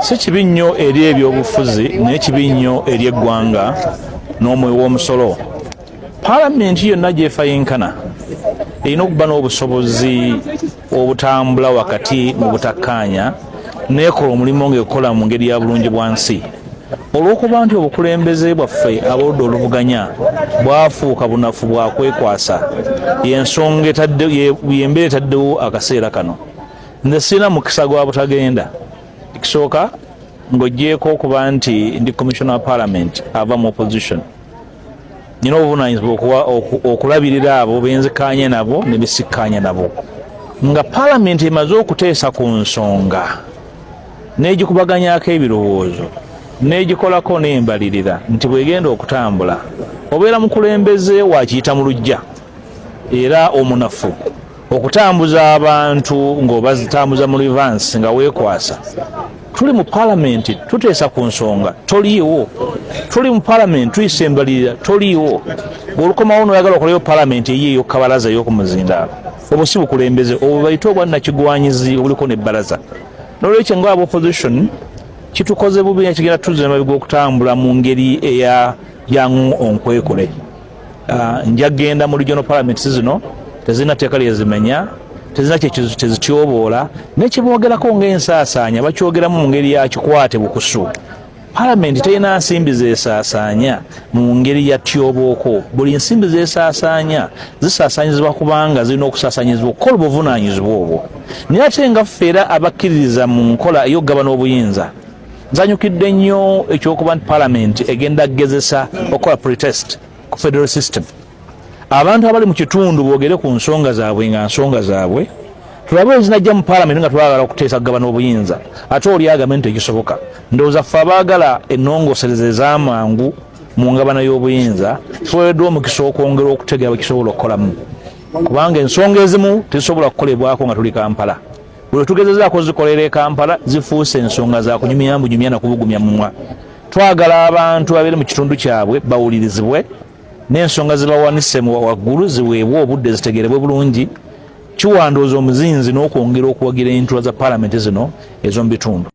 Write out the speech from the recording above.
si kibi nnyo eri ebyobufuzi naye kibi nnyo eri eggwanga n'omwe w'omusolo. Paalamenti yonna gy'efayinkana erina okuba n'obusobozi obutambula wakati mu butakkaanya n'ekola omulimu ng'ekola mu ngeri ya bulungi bwansi. Olw'okuba nti obukulembeze bwaffe ab'oludda oluvuganya bwafuuka bunafu bwa kwekwasa, y'ensonga y'embeera etaddewo akaseera kano. Nze sirina mukisa gwa butagenda. Ekisooka ng'oggyeko okuba nti ndi commissioner wa parliament ava mu opposition, nina obuvunaanyizibwa okulabirira abo benzikaanye nabo ne besikkaanye nabo. Nga parliament emaze okuteesa ku nsonga n'egikubaganyako ebirowoozo n'egikolako n'embalirira nti bwegenda okutambula, obeera mukulembeze wakiyita mu luggya era omunafu okutambuza abantu ng'obazitambuza mu revansi nga weekwasa. Tuli mu paalamenti tuteesa ku nsonga, toliiwo. Tuli mu paalamenti tuyisa embalirira, toliiwo. Bw'olukomawo n'oyagala okolayo paalamenti eyiyo kabalaza ey'okumuzindaalo, obwo si bukulembeze, obwo bayite obwa nakigwanyizi obuliko n'ebbalaza. N'olwekyo ng'aba opposition kitukoze bubi nga kigenda tuzza emabega okutambula mu ngeri eya yangu onkwekule. Njagenda mu regional parliaments zino tezirina tteeka lyezimenya, tezirina kyezityoboola, n'ekiboogerako ng'ensaasaanya bakyogeramu mu ngeri ya kikwate bukusu. Paalamenti terina nsimbi zeesaasaanya mu ngeri ya tyobooko. Buli nsimbi zeesaasaanya zisaasaanyizibwa kubanga zirina okusaasaanyizibwa okukola obuvunaanyizibwa obwo. Naye ate nga ffe era abakkiririza mu nkola ey'okugabana obuyinza, nzanyukidde nnyo ekyokuba nti paalamenti egenda kugezesa okukola pretest ku federal system. Abantu abali mu kitundu boogere ku nsonga zaabwe nga nsonga zaabwe, tulabe ezinajja mu paalamenti nga twagala okuteesa kugabana obuyinza, ate oli agambe nti tekisoboka. Ndowooza ffe abaagala ennongosereza ez'amangu mu ngabana y'obuyinza tuweereddwa omukisa okwongera okutegera bwe kisobola okukolamu, kubanga ensonga ezimu tezisobola kukolebwako nga tuli Kampala. Bwe tugezezaako zikolera e Kampala zifuuse ensonga za kunyumya mbunyumya na kubugumya mumwa. Twagala abantu abeere mu kitundu kyabwe bawulirizibwe, n'ensonga zibawanise mu waggulu ziweebwe obudde zitegeerebwe bulungi. Kiwandooza omuzinzi n'okwongera okuwagira entula za paalamenti zino ez'omu bitundu.